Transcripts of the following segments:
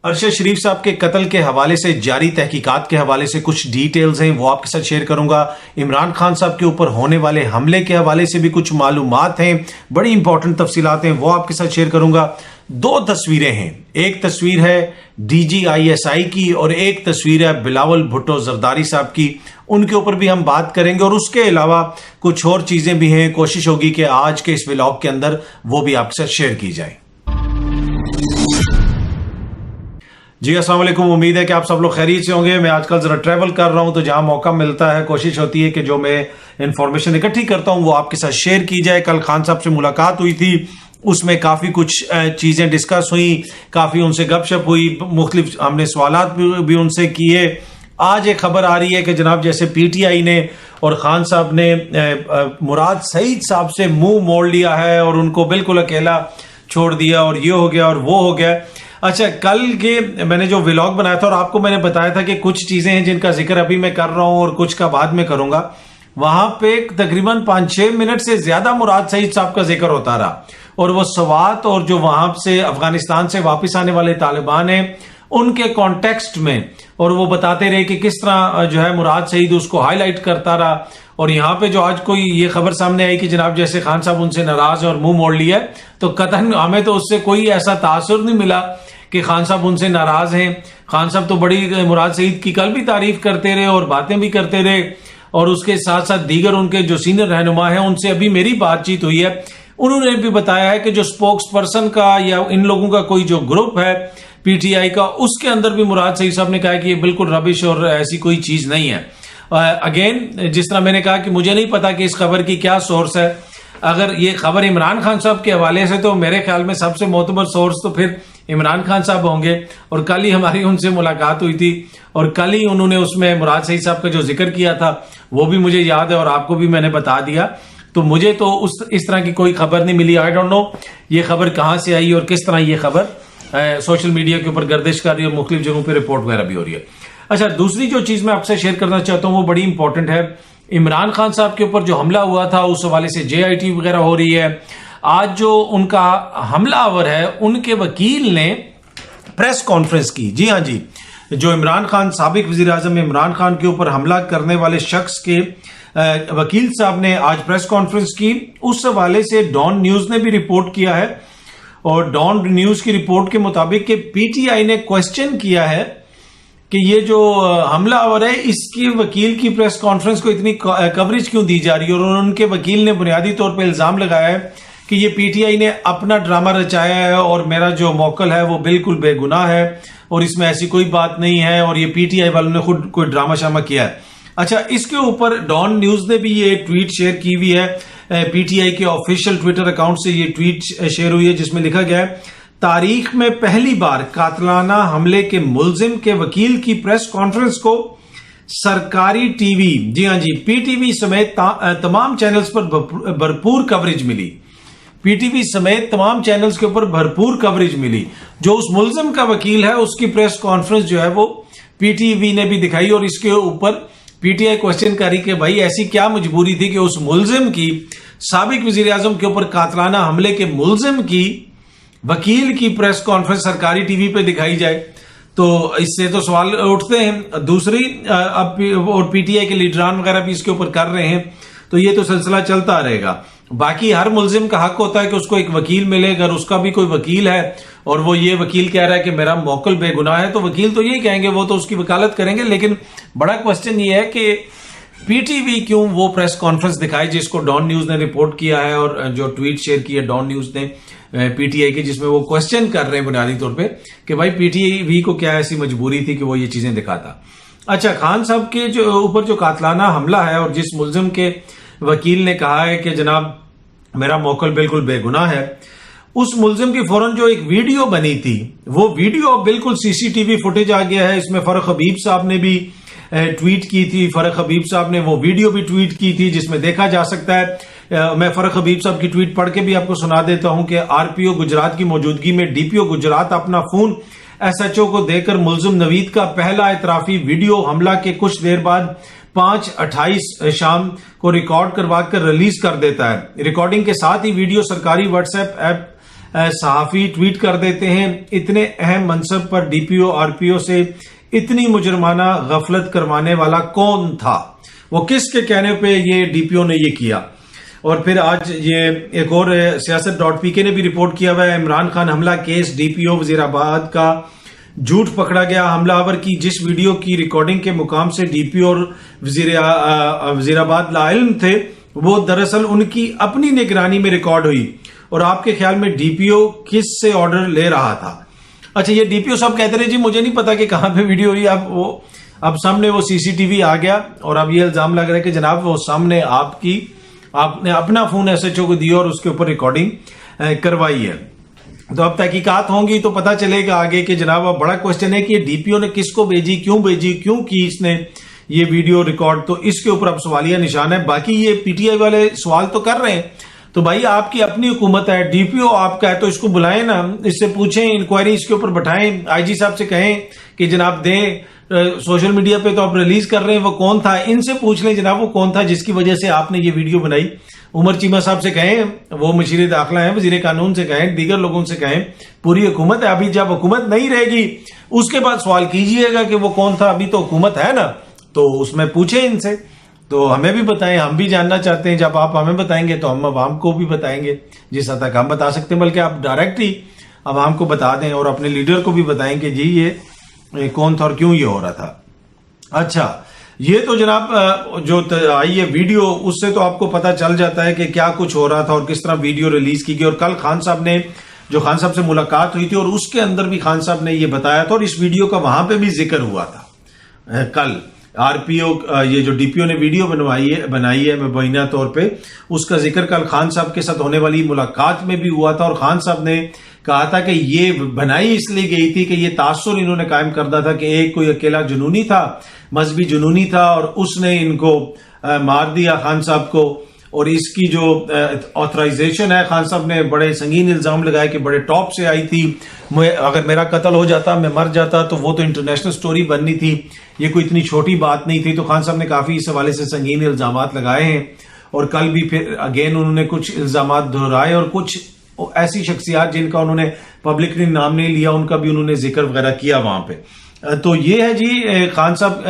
ارشد شریف صاحب کے قتل کے حوالے سے جاری تحقیقات کے حوالے سے کچھ ڈیٹیلز ہیں، وہ آپ کے ساتھ شیئر کروں گا۔ عمران خان صاحب کے اوپر ہونے والے حملے کے حوالے سے بھی کچھ معلومات ہیں، بڑی امپورٹنٹ تفصیلات ہیں، وہ آپ کے ساتھ شیئر کروں گا۔ دو تصویریں ہیں، ایک تصویر ہے DGISI کی اور ایک تصویر ہے بلاول بھٹو زرداری صاحب کی، ان کے اوپر بھی ہم بات کریں گے، اور اس کے علاوہ کچھ اور چیزیں بھی ہیں، کوشش ہوگی کہ آج کے اس ولاگ کے اندر وہ بھی آپ کے ساتھ شیئر کی جائیں۔ جی السلام علیکم، امید ہے کہ آپ سب لوگ خیریت سے ہوں گے۔ میں آج کل ذرا ٹریول کر رہا ہوں، تو جہاں موقع ملتا ہے کوشش ہوتی ہے کہ جو میں انفارمیشن اکٹھی کرتا ہوں وہ آپ کے ساتھ شیئر کی جائے۔ کل خان صاحب سے ملاقات ہوئی تھی، اس میں کافی کچھ چیزیں ڈسکس ہوئیں، کافی ان سے گپ شپ ہوئی، مختلف ہم نے سوالات بھی ان سے کیے۔ آج ایک خبر آ رہی ہے کہ جناب جیسے PTI نے اور خان صاحب نے مراد سعید صاحب سے منہ موڑ لیا ہے اور ان کو بالکل اکیلا چھوڑ دیا، اور یہ ہو گیا اور وہ ہو گیا۔ اچھا، کل کے میں نے جو ولاگ بنایا تھا اور آپ کو میں نے بتایا تھا کہ کچھ چیزیں ہیں جن کا ذکر ابھی میں کر رہا ہوں اور کچھ کا بعد میں کروں گا، وہاں پہ تقریباً 5-6 منٹ سے زیادہ مراد سعید صاحب کا ذکر ہوتا رہا، اور وہ سوات اور جو وہاں سے افغانستان سے واپس آنے والے طالبان ہیں ان کے کانٹیکسٹ میں، اور وہ بتاتے رہے کہ کس طرح جو ہے مراد سعید اس کو ہائی لائٹ کرتا رہا۔ اور یہاں پہ جو آج کوئی یہ خبر سامنے آئی کہ جناب جیسے خان صاحب ان سے ناراض ہیں اور منہ موڑ لیا ہے، تو قطعاً ہمیں تو اس سے کوئی ایسا تاثر نہیں ملا کہ خان صاحب ان سے ناراض ہیں۔ خان صاحب تو بڑی مراد سعید کی کل بھی تعریف کرتے رہے اور باتیں بھی کرتے رہے، اور اس کے ساتھ ساتھ دیگر ان کے جو سینئر رہنما ہیں ان سے ابھی میری بات چیت ہوئی ہے، انہوں نے بھی بتایا ہے کہ جو سپوکس پرسن کا یا ان لوگوں کا کوئی جو گروپ ہے PTI کا، اس کے اندر بھی مراد سعید صاحب نے کہا کہ یہ بالکل ربش اور ایسی کوئی چیز نہیں ہے۔ اگین جس طرح میں نے کہا کہ مجھے نہیں پتا کہ اس خبر کی کیا سورس ہے، اگر یہ خبر عمران خان صاحب کے حوالے سے تو میرے خیال میں سب سے معتبر سورس تو پھر عمران خان صاحب ہوں گے، اور کل ہی ہماری ان سے ملاقات ہوئی تھی اور کل ہی انہوں نے اس میں مراد سعید صاحب کا جو ذکر کیا تھا وہ بھی مجھے یاد ہے اور آپ کو بھی میں نے بتا دیا۔ تو مجھے تو اس طرح کی کوئی خبر نہیں ملی۔ آئی ڈونٹ نو یہ خبر کہاں سے آئی اور کس طرح یہ خبر سوشل میڈیا کے اوپر گردش کر رہی ہے اور مختلف جگہوں پہ رپورٹ وغیرہ بھی ہو رہی ہے۔ اچھا، دوسری جو چیز میں آپ سے شیئر کرنا چاہتا ہوں وہ بڑی امپورٹنٹ ہے۔ عمران خان صاحب کے اوپر جو حملہ ہوا تھا اس حوالے سے JIT وغیرہ ہو رہی ہے۔ آج جو ان کا حملہ آور ہے ان کے وکیل نے پریس کانفرنس کی۔ جی ہاں جی، جو عمران خان سابق وزیر اعظم عمران خان کے اوپر حملہ کرنے والے شخص کے وکیل صاحب نے آج پریس کانفرنس کی۔ اس حوالے سے ڈان نیوز نے بھی رپورٹ کیا ہے، اور ڈان نیوز کی رپورٹ کے مطابق کہ PTI نے کوسچن کیا ہے کہ یہ جو حملہ آور ہے اس کی وکیل کی پریس کانفرنس کو اتنی کوریج کیوں دی جا رہی ہے، اور ان کے وکیل نے بنیادی طور پہ الزام لگایا ہے کہ یہ PTI نے اپنا ڈرامہ رچایا ہے اور میرا جو موکل ہے وہ بالکل بے گناہ ہے اور اس میں ایسی کوئی بات نہیں ہے، اور یہ PTI والوں نے خود کوئی ڈرامہ شامہ کیا ہے۔ اچھا، اس کے اوپر ڈان نیوز نے بھی یہ ٹویٹ شیئر کی ہوئی ہے، PTI کے آفیشیل ٹویٹر اکاؤنٹ سے یہ ٹویٹ شیئر ہوئی ہے جس میں لکھا گیا ہے، تاریخ میں پہلی بار قاتلانہ حملے کے ملزم کے وکیل کی پریس کانفرنس کو سرکاری ٹی وی، جی ہاں جی PTV سمیت تمام چینلز پر بھرپور کوریج ملی۔ PTV سمیت تمام چینلز کے اوپر بھرپور کوریج ملی۔ جو اس ملزم کا وکیل ہے اس کی پریس کانفرنس جو ہے وہ PTV نے بھی دکھائی، اور اس کے اوپر PTI کوسچن کری کہ بھائی ایسی کیا مجبوری تھی کہ اس ملزم کی، سابق وزیر اعظم کے اوپر قاتلانہ حملے کے ملزم کی وکیل کی پریس کانفرنس سرکاری ٹی وی پہ دکھائی جائے۔ تو اس سے تو سوال اٹھتے ہیں۔ دوسری اب اور PTI کے لیڈران وغیرہ بھی اس کے اوپر کر رہے ہیں، تو یہ تو سلسلہ چلتا رہے گا۔ باقی ہر ملزم کا حق ہوتا ہے کہ اس کو ایک وکیل ملے، اگر اس کا بھی کوئی وکیل ہے اور وہ یہ وکیل کہہ رہا ہے کہ میرا موکل بے گناہ ہے، تو وکیل تو یہی کہیں گے، وہ تو اس کی وکالت کریں گے۔ لیکن بڑا کوسچن یہ ہے کہ PTV کیوں وہ پریس کانفرنس دکھائی جس کو ڈان نیوز نے رپورٹ کیا ہے، اور جو ٹویٹ شیئر کی ہے ڈان نیوز نے PTI کے، جس میں وہ کوسچن کر رہے ہیں بنیادی طور پہ کہ بھائی PTV کو کیا ایسی مجبوری تھی کہ وہ یہ چیزیں دکھاتا۔ اچھا، خان صاحب کے جو اوپر جو قاتلانہ حملہ ہے اور جس ملزم کے وکیل نے کہا ہے کہ جناب میرا موکل بالکل بے گناہ ہے، اس ملزم کی فوراً جو ایک ویڈیو بنی تھی، وہ ویڈیو بالکل CCTV فوٹیج آ گیا ہے۔ اس میں فرق حبیب صاحب نے بھی ٹویٹ کی تھی، فرق حبیب صاحب نے وہ ویڈیو بھی ٹویٹ کی تھی جس میں دیکھا جا سکتا ہے۔ میں فرق حبیب صاحب کی ٹویٹ پڑھ کے بھی آپ کو سنا دیتا ہوں کہ RPO گجرات کی موجودگی میں DPO گجرات اپنا فون SHO کو دے کر ملزم نوید کا پہلا اعترافی ویڈیو حملہ کے کچھ دیر بعد 5:28 شام کو ریکارڈ کروا کر ریلیز کر دیتا ہے۔ ریکارڈنگ کے ساتھ ہی ویڈیو سرکاری واٹس ایپ صحافی ٹویٹ کر دیتے ہیں اتنے اہم منصب پر D P O R P او سے اتنی مجرمانہ غفلت کروانے والا کون تھا، وہ کس کے کہنے پہ یہ ڈی پی او نے یہ کیا۔ اور پھر آج یہ ایک اور سیاست.pk نے بھی رپورٹ کیا ہوا ہے، عمران خان حملہ کیس ڈی پی او وزیر آباد کا جھوٹ پکڑا گیا، حملہ آور کی جس ویڈیو کی ریکارڈنگ کے مقام سے ڈی پی او اور وزیر آباد لاعلم تھے وہ دراصل ان کی اپنی نگرانی میں ریکارڈ ہوئی، اور آپ کے خیال میں ڈی پی او کس سے آرڈر لے رہا تھا؟ اچھا، یہ ڈی پی او صاحب کہتے رہے جی مجھے نہیں پتا کہ کہاں پہ ویڈیو ہوئی، اب سامنے وہ سی سی ٹی وی آ گیا اور اب یہ الزام لگ رہا ہے کہ جناب وہ سامنے آپ نے اپنا فون ایس ایچ او کو دیا اور اس کے اوپر ریکارڈنگ کروائی ہے۔ تو اب تحقیقات ہوں گی تو پتا چلے گا آگے کہ جناب اب بڑا کوشچن ہے کہ ڈی پی او نے کس کو بھیجی، کیوں کی اس نے یہ ویڈیو ریکارڈ، تو اس کے اوپر اب سوالیہ نشان ہے۔ باقی یہ پی ٹی آئی والے سوال تو کر رہے ہیں، تو بھائی آپ کی اپنی حکومت ہے، ڈی پی او آپ کا ہے تو اس کو بلائیں نا، اس سے پوچھیں، انکوائری اس کے اوپر بٹھائیں، آئی جی صاحب سے کہیں کہ جناب دیں، سوشل میڈیا پہ تو آپ ریلیز کر رہے ہیں وہ کون تھا، ان سے پوچھ لیں جناب وہ کون تھا جس کی وجہ سے آپ نے یہ ویڈیو بنائی۔ عمر چیمہ صاحب سے کہیں، وہ مشیر داخلہ ہیں، وزیر قانون سے کہیں، دیگر لوگوں سے کہیں، پوری حکومت ہے، ابھی جب حکومت نہیں رہے گی اس کے بعد سوال کیجئے گا کہ وہ کون تھا، ابھی تو حکومت ہے نا، تو اس میں پوچھیں ان سے، تو ہمیں بھی بتائیں، ہم بھی جاننا چاہتے ہیں، جب آپ ہمیں بتائیں گے تو ہم عوام کو بھی بتائیں گے، جس حد تک ہم بتا سکتے ہیں، بلکہ آپ ڈائریکٹ ہی عوام کو بتا دیں اور اپنے لیڈر کو بھی بتائیں کہ جی یہ کون تھا اور کیوں یہ ہو رہا تھا۔ اچھا، یہ تو جناب جو آئی ہے ویڈیو، اس سے تو آپ کو پتا چل جاتا ہے کہ کیا کچھ ہو رہا تھا اور کس طرح ویڈیو ریلیز کی گئی، اور کل خان صاحب سے ملاقات ہوئی تھی اور اس کے اندر بھی خان صاحب نے یہ بتایا تھا، اور اس ویڈیو کا وہاں پہ بھی ذکر ہوا تھا۔ کل آر پی او یہ جو ڈی پی او نے ویڈیو بنائی ہے مبینہ طور پہ، اس کا ذکر کل خان صاحب کے ساتھ ہونے والی ملاقات میں بھی ہوا تھا، اور خان صاحب نے کہا تھا کہ یہ بنائی اس لیے گئی تھی کہ یہ تاثر انہوں نے قائم کرتا تھا کہ ایک کوئی اکیلا جنونی تھا، مذہبی جنونی تھا، اور اس نے ان کو مار دیا خان صاحب کو، اور اس کی جو آتھرائزیشن ہے خان صاحب نے بڑے سنگین الزام لگائے کہ بڑے ٹاپ سے آئی تھی، اگر میرا قتل ہو جاتا، میں مر جاتا تو وہ تو انٹرنیشنل سٹوری بننی تھی، یہ کوئی اتنی چھوٹی بات نہیں تھی۔ تو خان صاحب نے کافی اس حوالے سے سنگین الزامات لگائے ہیں، اور کل بھی پھر اگین انہوں نے کچھ الزامات دہرائے، اور کچھ ایسی شخصیات جن کا انہوں نے پبلکلی نام نہیں لیا ان کا بھی انہوں نے ذکر وغیرہ کیا وہاں پہ۔ تو یہ ہے جی خان صاحب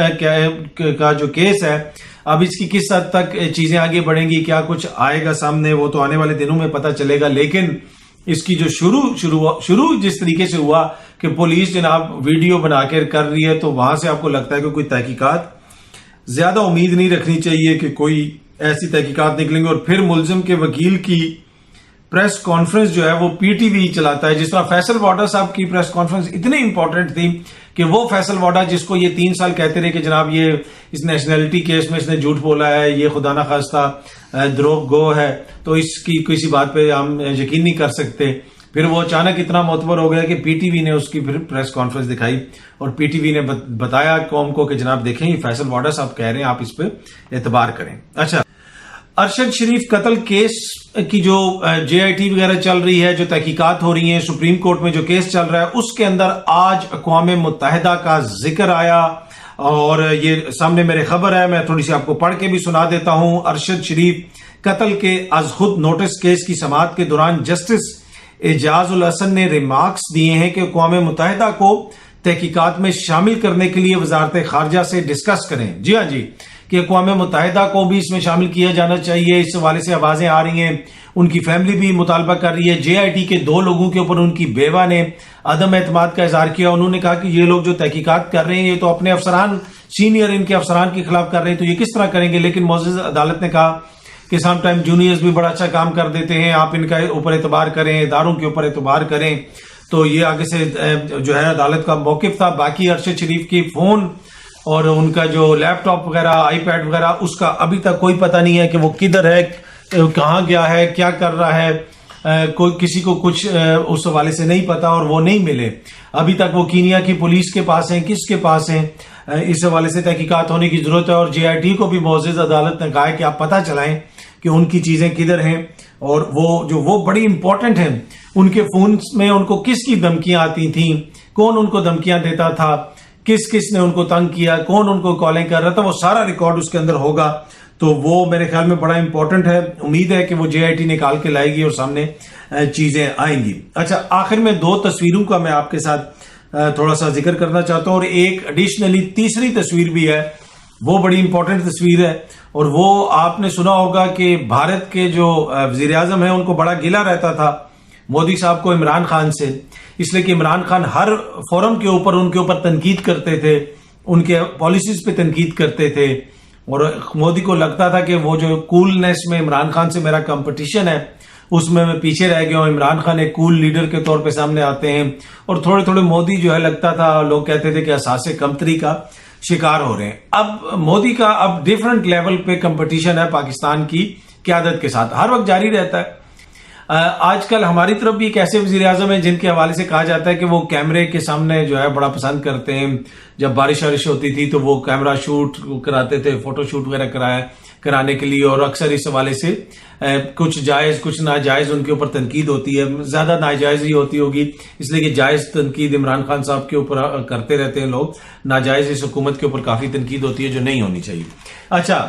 کا جو کیس ہے، اب اس کی کس حد تک چیزیں آگے بڑھیں گی، کیا کچھ آئے گا سامنے، وہ تو آنے والے دنوں میں پتہ چلے گا، لیکن اس کی جو شروع جس طریقے سے ہوا کہ پولیس جناب ویڈیو بنا کے کر رہی ہے، تو وہاں سے آپ کو لگتا ہے کہ کوئی تحقیقات زیادہ امید نہیں رکھنی چاہیے کہ کوئی ایسی تحقیقات نکلیں گے۔ اور پھر ملزم کے وکیل کی پریس کانفرنس جو ہے وہ پی ٹی وی چلاتا ہے، جس طرح فیصل واڈا صاحب کی پریس کانفرنس اتنی امپورٹنٹ تھی کہ وہ فیصل واڈا جس کو یہ 3 سال کہتے رہے کہ جناب یہ اس نیشنلٹی کیس میں اس نے جھوٹ بولا ہے، یہ خدا نخواستہ دروغ گو ہے، تو اس کی کسی بات پہ ہم یقین نہیں کر سکتے، پھر وہ اچانک اتنا معتبر ہو گیا کہ پی ٹی وی نے اس کی پھر پریس کانفرنس دکھائی، اور پی ٹی وی نے بتایا قوم کو کہ جناب دیکھیں یہ فیصل واڈا صاحب کہہ رہے ہیں، آپ اس پہ اعتبار کریں۔ اچھا، ارشد شریف قتل کیس کی جو جے آئی ٹی وغیرہ چل رہی ہے، جو تحقیقات ہو رہی ہیں، سپریم کورٹ میں جو کیس چل رہا ہے، اس کے اندر آج اقوام متحدہ کا ذکر آیا، اور یہ سامنے میرے خبر ہے، میں تھوڑی سی آپ کو پڑھ کے بھی سنا دیتا ہوں۔ ارشد شریف قتل کے از خود نوٹس کیس کی سماعت کے دوران جسٹس اعجاز الحسن نے ریمارکس دیے ہیں کہ اقوام متحدہ کو تحقیقات میں شامل کرنے کے لیے وزارت خارجہ سے ڈسکس کریں۔ جی ہاں جی، کہ اقوام متحدہ کو بھی اس میں شامل کیا جانا چاہیے، اس حوالے سے آوازیں آ رہی ہیں، ان کی فیملی بھی مطالبہ کر رہی ہے۔ جے آئی ٹی کے 2 لوگوں کے اوپر ان کی بیوہ نے عدم اعتماد کا اظہار کیا، انہوں نے کہا کہ یہ لوگ جو تحقیقات کر رہے ہیں یہ تو اپنے افسران، سینئر ان کے افسران کے خلاف کر رہے ہیں، تو یہ کس طرح کریں گے؟ لیکن معزز عدالت نے کہا کہ سم ٹائم جونیئرز بھی بڑا اچھا کام کر دیتے ہیں، آپ ان کا اوپر اعتبار کریں، اداروں کے اوپر اعتبار کریں۔ تو یہ آگے سے جو ہے عدالت کا موقف تھا۔ باقی ارشد شریف کی فون اور ان کا جو لیپ ٹاپ وغیرہ، آئی پیڈ وغیرہ، اس کا ابھی تک کوئی پتہ نہیں ہے کہ وہ کدھر ہے، کہاں گیا ہے، کیا کر رہا ہے، کوئی کسی کو کچھ اس حوالے سے نہیں پتا، اور وہ نہیں ملے ابھی تک۔ وہ کینیا کی پولیس کے پاس ہیں، کس کے پاس ہیں، اس حوالے سے تحقیقات ہونے کی ضرورت ہے۔ اور جے آئی ٹی کو بھی معزز عدالت نے کہا ہے کہ آپ پتہ چلائیں کہ ان کی چیزیں کدھر ہیں، اور وہ بڑی امپورٹنٹ ہیں، ان کے فونز میں ان کو کس کی دھمکیاں آتی تھیں، کون ان کو دھمکیاں دیتا تھا، کس نے ان کو تنگ کیا، کون ان کو کالیں کر رہا تھا، وہ سارا ریکارڈ اس کے اندر ہوگا۔ تو وہ میرے خیال میں بڑا امپورٹنٹ ہے، امید ہے کہ وہ جے آئی ٹی نکال کے لائے گی اور سامنے چیزیں آئیں گی. اچھا, آخر میں 2 تصویروں کا میں آپ کے ساتھ تھوڑا سا ذکر کرنا چاہتا ہوں, اور ایک ایڈیشنلی تیسری تصویر بھی ہے, وہ بڑی امپورٹنٹ تصویر ہے. اور وہ آپ نے سنا ہوگا کہ بھارت کے جو وزیر اعظم ہیں ان کو بڑا گلہ رہتا تھا مودی صاحب کو عمران خان سے, اس لیے کہ عمران خان ہر فورم کے اوپر ان کے اوپر تنقید کرتے تھے, ان کے پالیسیز پہ تنقید کرتے تھے, اور مودی کو لگتا تھا کہ وہ جو کولنس میں عمران خان سے میرا کمپٹیشن ہے اس میں پیچھے رہ گیا ہوں, عمران خان ایک کول لیڈر کے طور پہ سامنے آتے ہیں, اور تھوڑے تھوڑے مودی جو ہے لگتا تھا, لوگ کہتے تھے کہ احساس کمتری کا شکار ہو رہے ہیں. اب مودی کا اب ڈیفرنٹ لیول پہ کمپٹیشن ہے پاکستان کی قیادت کے ساتھ, ہر وقت جاری رہتا ہے. آج کل ہماری طرف بھی ایک ایسے وزیر اعظم ہیں جن کے حوالے سے کہا جاتا ہے کہ وہ کیمرے کے سامنے جو ہے بڑا پسند کرتے ہیں. جب بارش ہوتی تھی تو وہ کیمرہ شوٹ کراتے تھے, فوٹو شوٹ وغیرہ کرانے کے لیے, اور اکثر اس حوالے سے کچھ جائز کچھ ناجائز ان کے اوپر تنقید ہوتی ہے. زیادہ ناجائز ہی ہوتی ہوگی, اس لیے کہ جائز تنقید عمران خان صاحب کے اوپر کرتے رہتے ہیں لوگ, ناجائز اس حکومت کے اوپر کافی تنقید ہوتی ہے جو نہیں ہونی چاہیے. اچھا,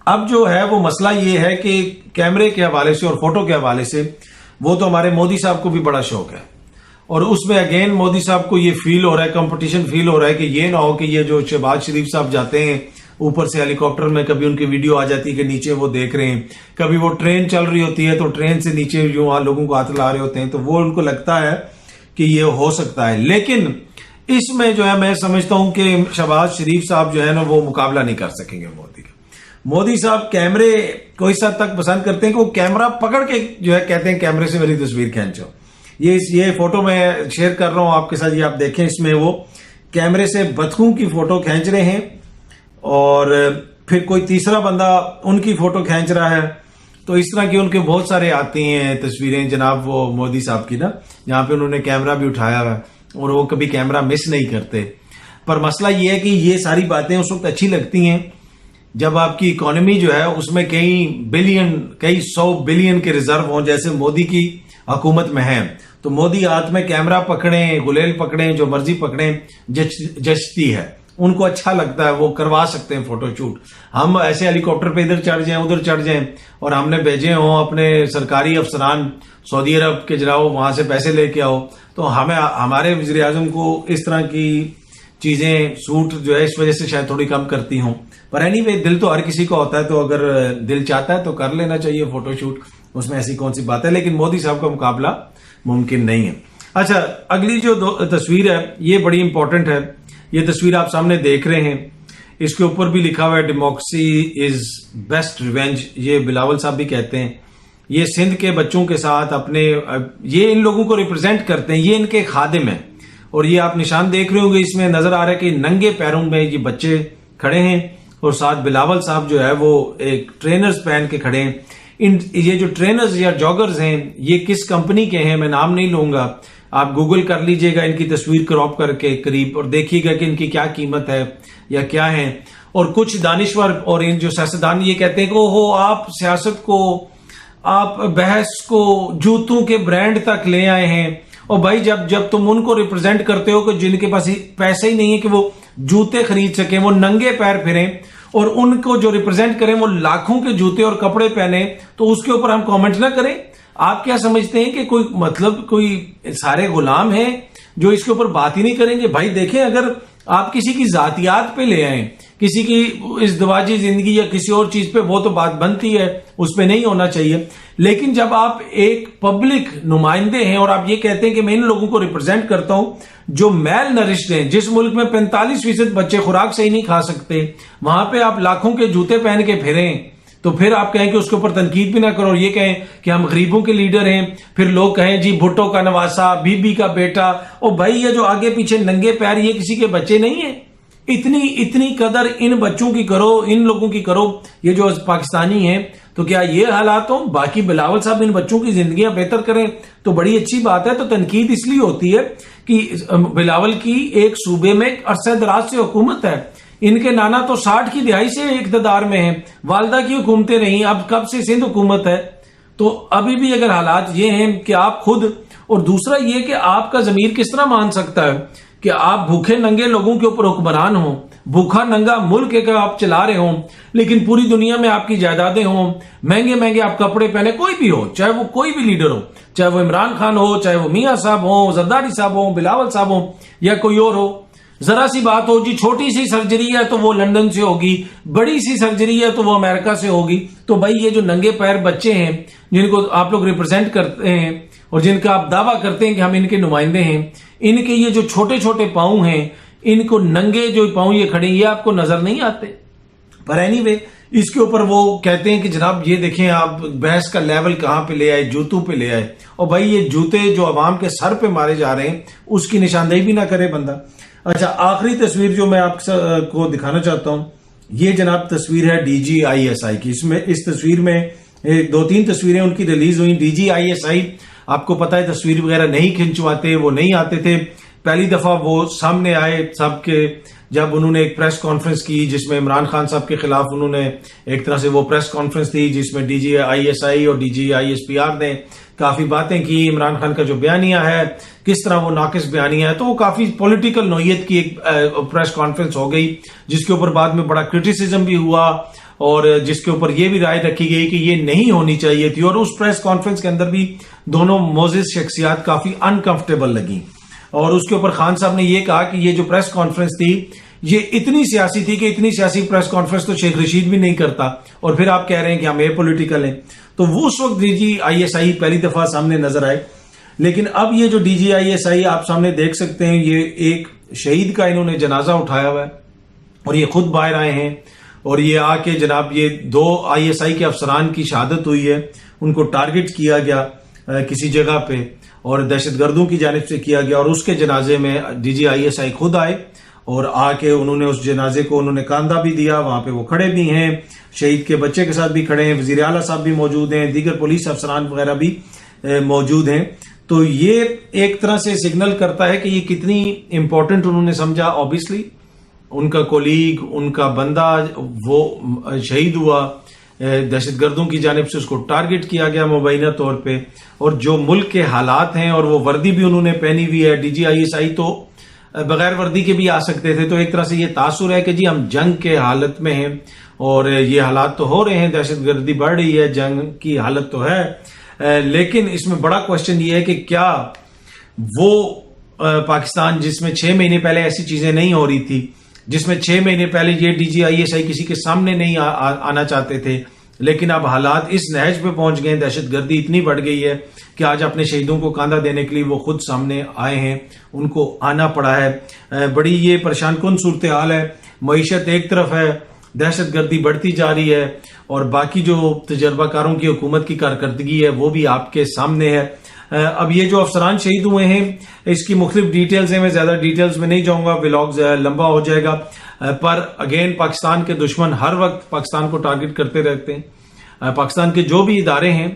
اب جو ہے وہ مسئلہ یہ ہے کہ کیمرے کے حوالے سے اور فوٹو کے حوالے سے وہ تو ہمارے مودی صاحب کو بھی بڑا شوق ہے, اور اس میں اگین مودی صاحب کو یہ فیل ہو رہا ہے, کمپٹیشن فیل ہو رہا ہے کہ یہ نہ ہو کہ یہ جو شہباز شریف صاحب جاتے ہیں اوپر سے ہیلی کاپٹر میں, کبھی ان کی ویڈیو آ جاتی ہے کہ نیچے وہ دیکھ رہے ہیں, کبھی وہ ٹرین چل رہی ہوتی ہے تو ٹرین سے نیچے جو لوگوں کو ہاتھ لا رہے ہوتے ہیں, تو وہ ان کو لگتا ہے کہ یہ ہو سکتا ہے. لیکن اس میں جو ہے میں سمجھتا ہوں کہ شہباز شریف صاحب جو ہے نا وہ مقابلہ نہیں کر سکیں گے مودی کا. مودی صاحب کیمرے کو اس حد تک پسند کرتے ہیں کہ وہ کیمرہ پکڑ کے جو ہے کہتے ہیں کیمرے سے میری تصویر کھینچو. یہ فوٹو میں شیئر کر رہا ہوں آپ کے ساتھ, یہ آپ دیکھیں, اس میں وہ کیمرے سے بطخوں کی فوٹو کھینچ رہے ہیں, اور پھر کوئی تیسرا بندہ ان کی فوٹو کھینچ رہا ہے. تو اس طرح کی ان کے بہت سارے آتی ہیں تصویریں جناب وہ مودی صاحب کی نا, جہاں پہ انہوں نے کیمرہ بھی اٹھایا ہے اور وہ کبھی کیمرہ مس نہیں کرتے. پر مسئلہ یہ ہے کہ یہ ساری باتیں اس وقت اچھی لگتی ہیں جب آپ کی اکانومی جو ہے اس میں کئی 100 بلین کے ریزرو ہوں, جیسے مودی کی حکومت میں ہیں. تو مودی ہاتھ میں کیمرہ پکڑیں, گلیل پکڑیں, جو مرضی پکڑیں, جچتی ہے, ان کو اچھا لگتا ہے, وہ کروا سکتے ہیں فوٹو شوٹ. ہم ایسے ہیلی کاپٹر پہ ادھر چڑھ جائیں ادھر چڑھ جائیں, اور ہم نے بھیجے ہوں اپنے سرکاری افسران سعودی عرب کے جاؤ وہاں سے پیسے لے کے آؤ, تو ہمارے وزیر اعظم کو اس طرح کی چیزیں سوٹ جو ہے اس وجہ سے شاید تھوڑی کم کرتی ہوں. پر اینی وے دل تو ہر کسی کو ہوتا ہے, تو اگر دل چاہتا ہے تو کر لینا چاہیے فوٹو شوٹ, اس میں ایسی کون سی بات ہے. لیکن مودی صاحب کا مقابلہ ممکن نہیں ہے. اچھا, اگلی جو تصویر ہے یہ بڑی امپورٹنٹ ہے. یہ تصویر آپ سامنے دیکھ رہے ہیں, اس کے اوپر بھی لکھا ہوا ہے ڈیموکریسی از بیسٹ ریونج. یہ بلاول صاحب بھی کہتے ہیں. یہ سندھ کے بچوں کے ساتھ یہ ان لوگوں کو ریپرزینٹ کرتے ہیں, یہ ان کے خادم ہیں. اور یہ آپ نشان دیکھ رہے ہوں گے, اس میں نظر آ رہا ہے کہ ننگے پیروں میں یہ بچے کھڑے ہیں, اور ساتھ بلاول صاحب جو ہے وہ ایک ٹرینرز پہن کے کھڑے ہیں. یہ جو ٹرینرز یا جاگرز ہیں یہ کس کمپنی کے ہیں میں نام نہیں لوں گا, آپ گوگل کر لیجئے گا ان کی تصویر کراپ کر کے قریب, اور دیکھیے گا کہ ان کی کیا قیمت ہے یا کیا ہے. اور کچھ دانشور اور ان جو سیاستدان یہ کہتے ہیں کہ آپ سیاست کو, آپ بحث کو جوتوں کے برانڈ تک لے آئے ہیں. اور بھائی جب تم ان کو ریپرزینٹ کرتے ہو کہ جن کے پاس پیسے ہی نہیں ہے کہ وہ جوتے خرید سکیں, وہ ننگے پیر پھریں, اور ان کو جو ریپرزینٹ کریں وہ لاکھوں کے جوتے اور کپڑے پہنے, تو اس کے اوپر ہم کامنٹ نہ کریں. آپ کیا سمجھتے ہیں کہ کوئی سارے غلام ہیں جو اس کے اوپر بات ہی نہیں کریں گے؟ بھائی دیکھیں, اگر آپ کسی کی ذاتیات پہ لے آئیں, کسی کی ازدواجی زندگی یا کسی اور چیز پہ, وہ تو بات بنتی ہے, اس پہ نہیں ہونا چاہیے. لیکن جب آپ ایک پبلک نمائندے ہیں اور آپ یہ کہتے ہیں کہ میں ان لوگوں کو ریپرزینٹ کرتا ہوں جو میل نرشڈ ہیں, جس ملک میں 45% بچے خوراک صحیح نہیں کھا سکتے, وہاں پہ آپ لاکھوں کے جوتے پہن کے پھریں, تو پھر آپ کہیں کہ اس کے اوپر تنقید بھی نہ کرو, اور یہ کہیں کہ ہم غریبوں کے لیڈر ہیں. پھر لوگ کہیں جی بھٹو کا نواسا, بی بی کا بیٹا. او بھائی یہ جو آگے پیچھے ننگے پیر, یہ کسی کے بچے نہیں ہیں. اتنی قدر ان بچوں کی کرو, ان لوگوں کی کرو, یہ جو پاکستانی ہیں. تو کیا یہ حالات ہوں؟ باقی بلاول صاحب ان بچوں کی زندگیاں بہتر کریں تو بڑی اچھی بات ہے. تو تنقید اس لیے ہوتی ہے کہ بلاول کی ایک صوبے میں عرصہ دراز سے حکومت ہے. ان کے نانا تو 60 کی دہائی سے اقتدار میں ہیں, والدہ کی حکومتیں نہیں, اب کب سے سندھ حکومت ہے. تو ابھی بھی اگر حالات یہ ہیں کہ آپ خود, اور دوسرا یہ کہ آپ کا ضمیر کس طرح مان سکتا ہے کہ آپ بھوکے ننگے لوگوں کے اوپر حکمران ہوں, بھوکا ننگا ملک ایک آپ چلا رہے ہوں, لیکن پوری دنیا میں آپ کی جائیدادیں ہوں, مہنگے آپ کپڑے پہنے, کوئی بھی ہو, چاہے وہ کوئی بھی لیڈر ہو, چاہے وہ عمران خان ہو، چاہے وہ میاں صاحب ہوں، زرداری صاحب ہوں، بلاول صاحب ہوں، یا کوئی اور ہو. ذرا سی بات ہو جی، چھوٹی سی سرجری ہے تو وہ لندن سے ہوگی، بڑی سی سرجری ہے تو وہ امریکہ سے ہوگی. تو بھائی یہ جو ننگے پیر بچے ہیں جن کو آپ لوگ ریپرزینٹ کرتے ہیں اور جن کا آپ دعویٰ کرتے ہیں کہ ہم ان کے نمائندے ہیں، ان کے یہ جو چھوٹے چھوٹے پاؤں ہیں، ان کو ننگے جو پاؤں یہ کھڑے، یہ آپ کو نظر نہیں آتے؟ پر اینی وے اس کے اوپر وہ کہتے ہیں کہ جناب یہ دیکھیں آپ بحث کا لیول کہاں پہ لے آئے، جوتوں پہ لے آئے. اور بھائی یہ جوتے جو عوام کے سر پہ مارے جا رہے ہیں اس کی نشاندہی بھی نہ کرے بندہ. اچھا، آخری تصویر جو میں آپ کو دکھانا چاہتا ہوں، یہ جناب تصویر ہے DGISI کی. اس تصویر میں 2-3 تصویریں ان کی ریلیز ہوئی. DGISI آپ کو پتا ہے تصویر وغیرہ نہیں کھنچواتے، وہ نہیں آتے تھے. پہلی دفعہ وہ سامنے آئے سب کے جب انہوں نے ایک پریس کانفرنس کی جس میں عمران خان صاحب کے خلاف انہوں نے ایک طرح سے وہ پریس کانفرنس دی جس میں DGISI اور DGISPR نے کافی باتیں کی. عمران خان کا جو بیانیہ ہے کس طرح وہ ناقص بیانیہ ہے، تو وہ کافی پولیٹیکل نوعیت کی ایک پریس کانفرنس ہو گئی جس کے اوپر بعد میں بڑا کرٹیسزم بھی ہوا اور جس کے اوپر یہ بھی رائے رکھی گئی کہ یہ نہیں ہونی چاہیے تھی. اور اس پریس کانفرنس کے اندر بھی دونوں معزز شخصیات کافی انکمفرٹیبل لگیں اور اس کے اوپر خان صاحب نے یہ کہا کہ یہ جو پریس کانفرنس تھی یہ اتنی سیاسی تھی کہ اتنی سیاسی پریس کانفرنس تو شیخ رشید بھی نہیں کرتا، اور پھر آپ کہہ رہے ہیں کہ ہم پولیٹیکل ہیں. تو وہ اس وقت DGISI پہلی دفعہ سامنے نظر آئے. لیکن اب یہ جو DGISI آپ سامنے دیکھ سکتے ہیں، یہ ایک شہید کا انہوں نے جنازہ اٹھایا ہوا ہے اور یہ خود باہر آئے ہیں اور یہ آ کے جناب یہ 2 ISI کے افسران کی شہادت ہوئی ہے، ان کو ٹارگٹ کیا گیا کسی جگہ پہ اور دہشت گردوں کی جانب سے کیا گیا، اور اس کے جنازے میں DGISI خود آئے اور آ کے انہوں نے اس جنازے کو انہوں نے کاندھا بھی دیا. وہاں پہ وہ کھڑے بھی ہیں، شہید کے بچے کے ساتھ بھی کھڑے ہیں، وزیر اعلیٰ صاحب بھی موجود ہیں، دیگر پولیس افسران وغیرہ بھی موجود ہیں. تو یہ ایک طرح سے سگنل کرتا ہے کہ یہ کتنی امپورٹنٹ انہوں نے سمجھا. آبویسلی ان کا کولیگ، ان کا بندہ وہ شہید ہوا، دہشت گردوں کی جانب سے اس کو ٹارگٹ کیا گیا مبینہ طور پہ، اور جو ملک کے حالات ہیں اور وہ وردی بھی انہوں نے پہنی ہوئی ہے. DGISI تو بغیر وردی کے بھی آ سکتے تھے. تو ایک طرح سے یہ تاثر ہے کہ جی ہم جنگ کے حالت میں ہیں اور یہ حالات تو ہو رہے ہیں، دہشت گردی بڑھ رہی ہے، جنگ کی حالت تو ہے. لیکن اس میں بڑا کوشچن یہ ہے کہ کیا وہ پاکستان جس میں 6 مہینے پہلے ایسی چیزیں نہیں ہو رہی تھی، جس میں 6 مہینے پہلے یہ DGISI کسی کے سامنے نہیں آنا چاہتے تھے، لیکن اب حالات اس نہج پہ پہنچ گئے، دہشت گردی اتنی بڑھ گئی ہے کہ آج اپنے شہیدوں کو کاندھا دینے کے لیے وہ خود سامنے آئے ہیں، ان کو آنا پڑا ہے. بڑی یہ پریشان کن صورتحال ہے. معیشت ایک طرف ہے، دہشت گردی بڑھتی جا رہی ہے، اور باقی جو تجربہ کاروں کی حکومت کی کارکردگی ہے وہ بھی آپ کے سامنے ہے. اب یہ جو افسران شہید ہوئے ہیں اس کی مختلف ڈیٹیلز ہیں، میں زیادہ ڈیٹیلز میں نہیں جاؤں گا، ولاگ لمبا ہو جائے گا. پر اگین پاکستان کے دشمن ہر وقت پاکستان کو ٹارگٹ کرتے رہتے ہیں. پاکستان کے جو بھی ادارے ہیں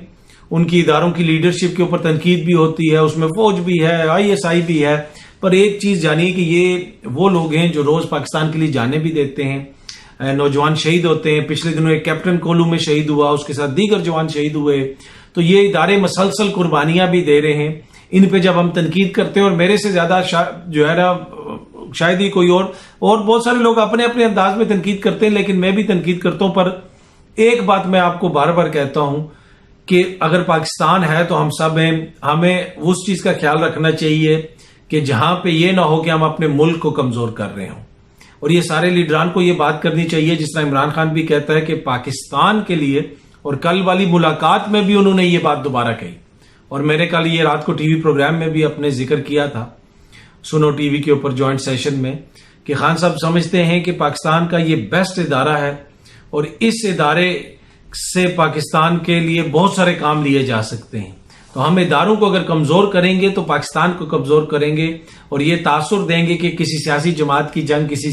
ان کی اداروں کی لیڈرشپ کے اوپر تنقید بھی ہوتی ہے، اس میں فوج بھی ہے، ISI بھی ہے. پر ایک چیز جانیے کہ یہ وہ لوگ ہیں جو روز پاکستان کے لیے جانیں بھی دیتے ہیں. نوجوان شہید ہوتے ہیں. پچھلے دنوں ایک کیپٹن کولو میں شہید ہوا، اس کے ساتھ دیگر جوان شہید ہوئے. تو یہ ادارے مسلسل قربانیاں بھی دے رہے ہیں. ان پہ جب ہم تنقید کرتے ہیں، اور میرے سے زیادہ جو ہے نا شاید ہی کوئی اور بہت سارے لوگ اپنے اپنے انداز میں تنقید کرتے ہیں، لیکن میں بھی تنقید کرتا ہوں. پر ایک بات میں آپ کو بار بار کہتا ہوں کہ اگر پاکستان ہے تو ہم سب ہیں. ہمیں اس چیز کا خیال رکھنا چاہیے کہ جہاں پہ یہ نہ ہو کہ ہم اپنے ملک کو کمزور کر رہے ہوں. اور یہ سارے لیڈران کو یہ بات کرنی چاہیے، جس طرح عمران خان بھی کہتا ہے کہ پاکستان کے لیے، اور کل والی ملاقات میں بھی انہوں نے یہ بات دوبارہ کہی، اور میں نے کل یہ رات کو TV پروگرام میں بھی اپنے ذکر کیا تھا، سنو TV کے اوپر جوائنٹ سیشن میں، کہ خان صاحب سمجھتے ہیں کہ پاکستان کا یہ بیسٹ ادارہ ہے اور اس ادارے سے پاکستان کے لیے بہت سارے کام لیے جا سکتے ہیں. تو ہم اداروں کو اگر کمزور کریں گے تو پاکستان کو کمزور کریں گے، اور یہ تاثر دیں گے کہ کسی سیاسی جماعت کی جنگ کسی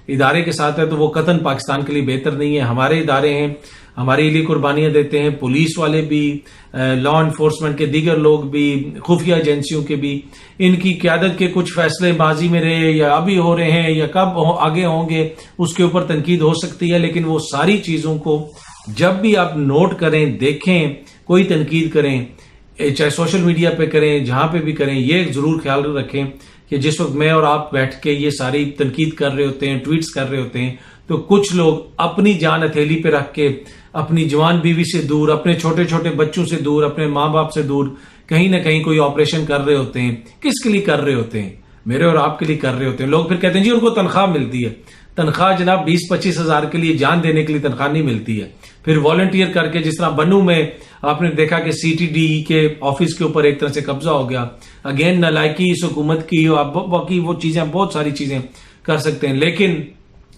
ادارے کے ساتھ ہے تو وہ قطعاً پاکستان کے لیے بہتر نہیں ہے. ہمارے ادارے ہیں، ہمارے لیے قربانیاں دیتے ہیں، پولیس والے بھی، لا انفورسمنٹ کے دیگر لوگ بھی، خفیہ ایجنسیوں کے بھی. ان کی قیادت کے کچھ فیصلے ماضی میں رہے یا ابھی ہو رہے ہیں یا کب آگے ہوں گے، اس کے اوپر تنقید ہو سکتی ہے. لیکن وہ ساری چیزوں کو جب بھی آپ نوٹ کریں، دیکھیں، کوئی تنقید کریں، چاہے سوشل میڈیا پہ کریں، جہاں پہ بھی کریں، یہ ضرور خیال رکھیں کہ جس وقت میں اور آپ بیٹھ کے یہ ساری تنقید کر رہے ہوتے ہیں، ٹویٹس کر رہے ہوتے ہیں، تو کچھ لوگ اپنی جان ہتھیلی پہ رکھ کے اپنی جوان بیوی سے دور، اپنے چھوٹے چھوٹے بچوں سے دور، اپنے ماں باپ سے دور کہیں نہ کہیں کوئی آپریشن کر رہے ہوتے ہیں. کس کے لیے کر رہے ہوتے ہیں؟ میرے اور آپ کے لیے کر رہے ہوتے ہیں. لوگ پھر کہتے ہیں جی ان کو تنخواہ ملتی ہے. تنخواہ جناب 20-25 ہزار کے لیے جان دینے کے لیے تنخواہ نہیں ملتی ہے. پھر والنٹیئر کر کے، جس طرح بنو میں آپ نے دیکھا کہ سی ٹی ڈی کے آفس کے اوپر ایک طرح سے قبضہ ہو گیا. اگین نالائکی اس حکومت کی، باقی وہ چیزیں، بہت ساری چیزیں کر سکتے ہیں. لیکن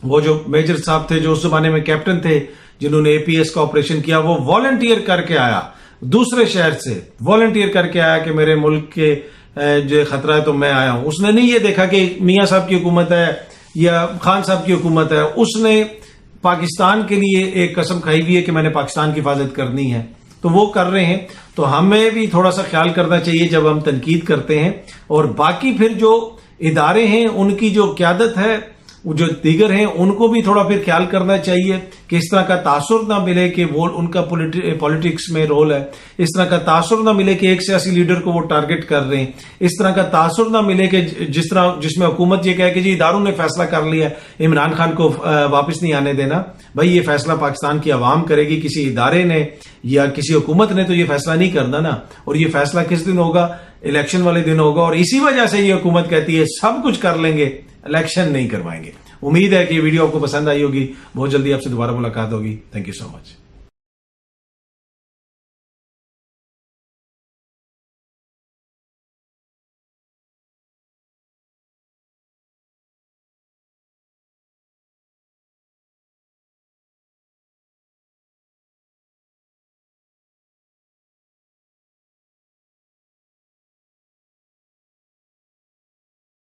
وہ جو میجر صاحب تھے جو اس زمانے میں کیپٹن تھے، جنہوں نے اے پی ایس کا آپریشن کیا، وہ والنٹیئر کر کے آیا دوسرے شہر سے، والنٹیئر کر کے آیا کہ میرے ملک کے جو خطرہ ہے تو میں آیا ہوں. اس نے نہیں یہ دیکھا کہ میاں صاحب کی حکومت ہے یا خان صاحب کی حکومت ہے. اس نے پاکستان کے لیے ایک قسم کھائی ہوئی ہے کہ میں نے پاکستان کی حفاظت کرنی ہے، تو وہ کر رہے ہیں. تو ہمیں بھی تھوڑا سا خیال کرنا چاہیے جب ہم تنقید کرتے ہیں. اور باقی پھر جو ادارے ہیں ان کی جو قیادت ہے، جو دیگر ہیں، ان کو بھی تھوڑا پھر خیال کرنا چاہیے کہ اس طرح کا تاثر نہ ملے کہ وہ ان کا پولیٹکس میں رول ہے. اس طرح کا تاثر نہ ملے کہ ایک سیاسی لیڈر کو وہ ٹارگٹ کر رہے ہیں. اس طرح کا تاثر نہ ملے کہ جس میں حکومت یہ کہے کہ جی اداروں نے فیصلہ کر لیا ہے، عمران خان کو واپس نہیں آنے دینا. بھائی یہ فیصلہ پاکستان کی عوام کرے گی، کسی ادارے نے یا کسی حکومت نے تو یہ فیصلہ نہیں کرنا نا. اور یہ فیصلہ کس دن ہوگا؟ الیکشن والے دن ہوگا. اور اسی وجہ سے یہ حکومت کہتی ہے سب کچھ کر لیں گے، الیکشن نہیں کروائیں گے. امید ہے کہ یہ ویڈیو آپ کو پسند آئی ہوگی. بہت جلدی آپ سے دوبارہ ملاقات ہوگی. Thank you so much.